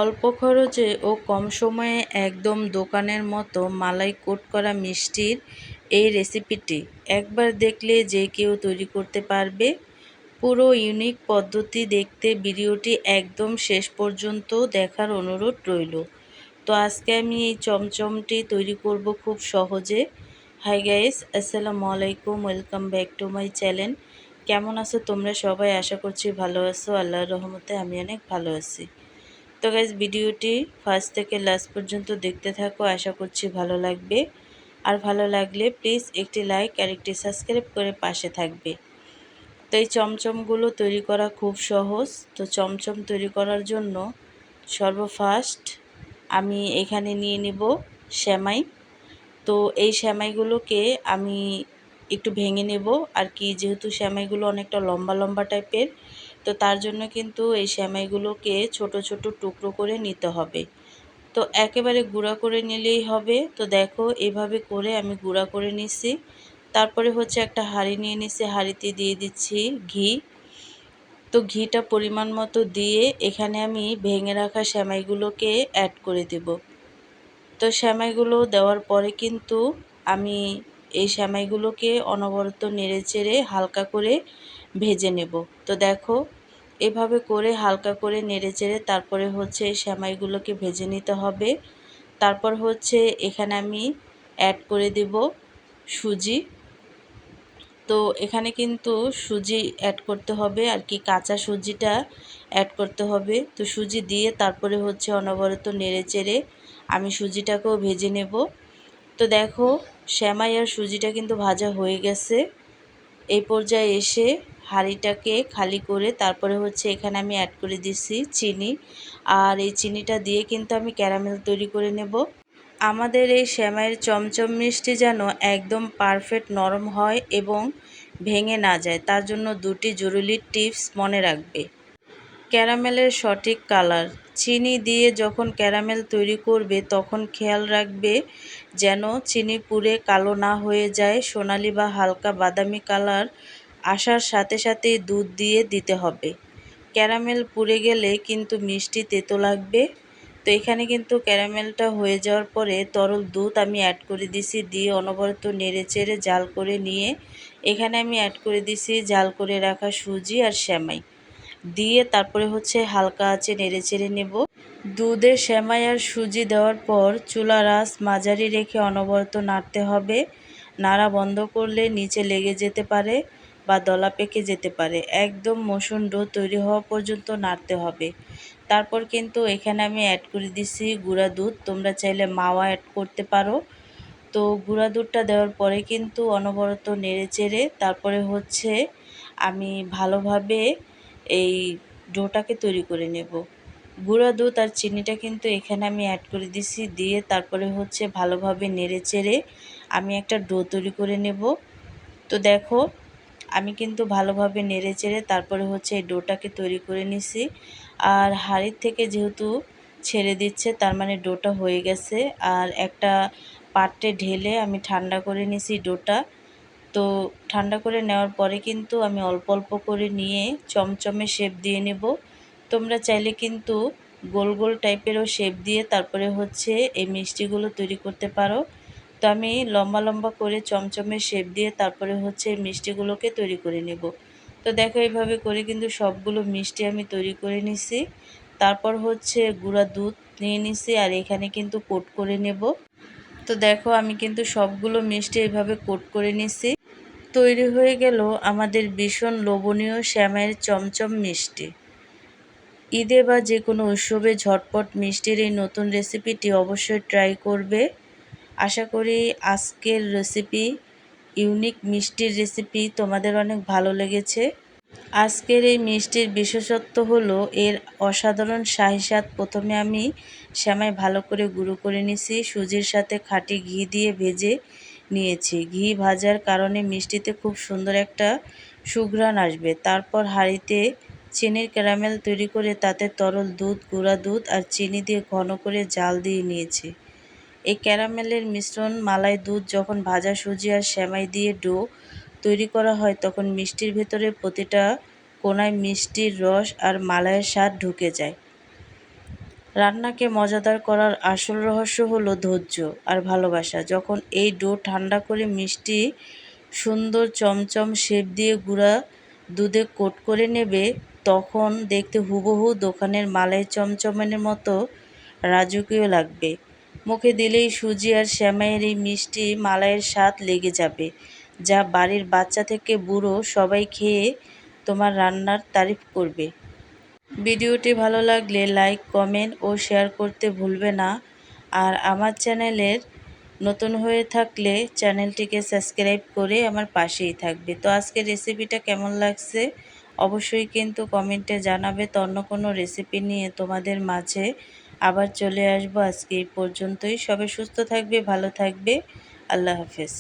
অল্প খরচে ও কম সময়ে একদম দোকানের মতো মালাই কোট করা মিষ্টির এই রেসিপিটি একবার দেখলে যে কেউ তৈরি করতে পারবে। পুরো ইউনিক পদ্ধতি দেখতে ভিডিওটি একদম শেষ পর্যন্ত দেখার অনুরোধ রইল। তো আজকে আমি এই চমচমটি তৈরি করব খুব সহজে। হাই গাইস, আসসালামু আলাইকুম, welcome back to my channel. কেমন আছো তোমরা সবাই? আশা করছি ভালো আছো। আল্লাহর রহমতে আমি অনেক ভালো আছি। তো গাইজ, ভিডিওটি ফার্স্ট থেকে লাস্ট পর্যন্ত দেখতে থাকো, আশা করছি ভালো লাগবে। আর ভালো লাগলে প্লিজ একটি লাইক আর একটি সাবস্ক্রাইব করে পাশে থাকবে। তো এই চমচমগুলো তৈরি করা খুব সহজ। তো চমচম তৈরি করার জন্য সর্বফার্স্ট আমি এখানে নিয়ে নিব সেমাই। তো এই সেমাইগুলোকে আমি একটু ভেঙে নেব আর কি, যেহেতু সেমাইগুলো অনেকটা লম্বা লম্বা টাইপের, তো তার জন্য কিন্তু এই সেমাইগুলোকে ছোট ছোট টুকরো করে নিতে হবে। তো একেবারে গুঁড়া করে নিলেই হবে। তো দেখো, এভাবে করে আমি গুঁড়া করে নিছি। তারপরে হচ্ছে একটা হাঁড়ি নিয়ে নিছি, হাঁড়িতে দিয়ে দিচ্ছি ঘি। তো ঘিটা পরিমাণ মতো দিয়ে এখানে আমি ভেঙে রাখা সেমাইগুলোকে অ্যাড করে দেব। তো সেমাইগুলো দেওয়ার পরে কিন্তু আমি এই সেমাইগুলোকে অনবরত নেড়েচেড়ে হালকা করে ভেজে নেব। তো দেখো, এভাবে করে হালকা করে নেড়েচেড়ে তারপরে হচ্ছে এই সেমাইগুলোকে ভেজে নিতে হবে। তারপর হচ্ছে এখানে আমি অ্যাড করে দেব সুজি। তো এখানে কিন্তু সুজি অ্যাড করতে হবে আর কি, কাঁচা সুজিটা অ্যাড করতে হবে। তো সুজি দিয়ে তারপরে হচ্ছে অনবরত নেড়েচেড়ে আমি সুজিটাকেও ভেজে নেব। তো দেখো, সেমাই আর সুজিটা কিন্তু ভাজা হয়ে গেছে। এই পর্যায়ে এসে হাঁড়িটাকে খালি করে তারপরে হচ্ছে এখানে আমি অ্যাড করে দিচ্ছি চিনি। আর এই চিনিটা দিয়ে কিন্তু আমি ক্যারামেল তৈরি করে নেব। আমাদের এই সেমাইয়ের চমচম মিষ্টি যেন একদম পারফেক্ট নরম হয় এবং ভেঙে না যায়, তার জন্য দুটি জরুরি টিপস মনে রাখবে। ক্যারামেলের সঠিক কালার। চিনি দিয়ে যখন ক্যারামেল তৈরি করবে তখন খেয়াল রাখবে যেন চিনি পুড়ে কালো না হয়ে যায়। সোনালি বা হালকা বাদামি কালার আসার সাথে সাথেই দুধ দিয়ে দিতে হবে। ক্যারামেল পুড়ে গেলে কিন্তু মিষ্টি তেতো লাগবে। তো এখানে কিন্তু ক্যারামেলটা হয়ে যাওয়ার পরে তরল দুধ আমি অ্যাড করে দিছি, দিয়ে অনবরত নেড়েচেড়ে জাল করে নিয়ে এখানে আমি অ্যাড করে দিছি জাল করে রাখা সুজি আর সেমাই দিয়ে তারপরে হচ্ছে হালকা আঁচে নেড়েচেড়ে নেব। দুধে সেমাই আর সুজি দেওয়ার পর চুলার আঁচ মাঝারি রেখে অনবরত নাড়তে হবে। নাড়া বন্ধ করলে নিচে লেগে যেতে পারে বা দলা পেকে যেতে পারে। একদম মসৃণ ডো তৈরি হওয়া পর্যন্ত নাড়তে হবে। তারপর কিন্তু এখানে আমি অ্যাড করে দিছি গুঁড়া দুধ, তোমরা চাইলে মাওয়া অ্যাড করতে পারো। তো গুঁড়া দুধটা দেওয়ার পরে কিন্তু অনবরত নেড়েচেড়ে তারপরে হচ্ছে আমি ভালোভাবে এই ডোটাকে তৈরি করে নেব। গুঁড়া দুধ আর চিনিটা কিন্তু এখানে আমি অ্যাড করে দিছি, দিয়ে তারপরে হচ্ছে ভালোভাবে নেড়েচেড়ে আমি একটা ডো তৈরি করে নেব। তো দেখো, আমি কিন্তু ভালোভাবে নেড়েচেড়ে তারপরে হচ্ছে এই ডোটাকে তৈরি করে নিছি। আর হাঁড়ির থেকে যেহেতু ছেড়ে দিচ্ছে তার মানে ডোটা হয়ে গেছে। আর একটা পাত্রে ঢেলে আমি ঠান্ডা করে নিছি ডোটা। তো ঠান্ডা করে নেওয়ার পরে কিন্তু আমি অল্প অল্প করে নিয়ে চমচমে শেপ দিয়ে নেব। তোমরা চাইলে কিন্তু গোল গোল টাইপেরও শেপ দিয়ে তারপরে হচ্ছে এই মিষ্টিগুলো তৈরি করতে পারো। তো আমি লম্বা লম্বা করে চমচমের শেপ দিয়ে তারপরে হচ্ছে মিষ্টিগুলোকে তৈরি করে নেব। তো দেখো, এইভাবে করে কিন্তু সবগুলো মিষ্টি আমি তৈরি করে নিছি। তারপর হচ্ছে গুঁড়া দুধ নিয়ে নিছি আর এখানে কিন্তু কোট করে নেব। তো দেখো, আমি কিন্তু সবগুলো মিষ্টি এইভাবে কোট করে নিছি। তৈরি হয়ে গেল আমাদের ভীষণ লোভনীয় সেমাইয়ের চমচম মিষ্টি। ঈদে বা যে কোনো উৎসবে ঝটপট মিষ্টির এই নতুন রেসিপিটি অবশ্যই ট্রাই করবে। আশা করি আজকের রেসিপি, ইউনিক মিষ্টির রেসিপি তোমাদের অনেক ভালো লেগেছে। আজকের এই মিষ্টির বিশেষত্ব হলো এর অসাধারণ শাহী স্বাদ। প্রথমে আমি সেমাই ভালো করে গুঁড়ো করে নিয়েছি, সুজির সাথে খাঁটি ঘি দিয়ে ভেজে নিয়েছি। ঘি ভাজার কারণে মিষ্টিতে খুব সুন্দর একটা সুঘ্রাণ আসবে। তারপর হাঁড়িতে চিনির ক্যারামেল তৈরি করে তাতে তরল দুধ, গুঁড়া দুধ আর চিনি দিয়ে ঘন করে জাল দিয়ে নিয়েছি। এই ক্যারামেলের মিশ্রণ মালাই দুধ যখন ভাজা সুজি আর সেমাই দিয়ে ডো তৈরি করা হয় তখন মিষ্টির ভেতরে প্রতিটা কোণায় মিষ্টির রস আর মালাইয়ের স্বাদ ঢুকে যায়। রান্নাকে মজাদার করার আসল রহস্য হলো ধৈর্য আর ভালোবাসা। যখন এই ডো ঠান্ডা করে মিষ্টি সুন্দর চমচম শেপ দিয়ে গুঁড়া দুধে কোট করে নেবে, তখন দেখতে হুবহু দোকানের মালাই চমচমের মতো রাজকীয় লাগবে। মুখে দিলেই সুজি আর সেমাইয়ের এই মিষ্টি মালাইয়ের স্বাদ লেগে যাবে, যা বাড়ির বাচ্চা থেকে বুড়ো সবাই খেয়ে তোমার রান্নার তারিফ করবে। ভিডিওটি ভালো লাগলে লাইক, কমেন্ট ও শেয়ার করতে ভুলবে না। আর আমার চ্যানেলের নতুন হয়ে থাকলে চ্যানেলটিকে সাবস্ক্রাইব করে আমার পাশেই থাকবে। তো আজকের রেসিপিটা কেমন লাগছে অবশ্যই কিন্তু কমেন্টে জানাবে। তো অন্য কোনো রেসিপি নিয়ে তোমাদের মাঝে আবার চলে আসবো। আজকে এই পর্যন্তই। সবাই সুস্থ থাকবে, ভালো থাকবে। আল্লাহ হাফেজ।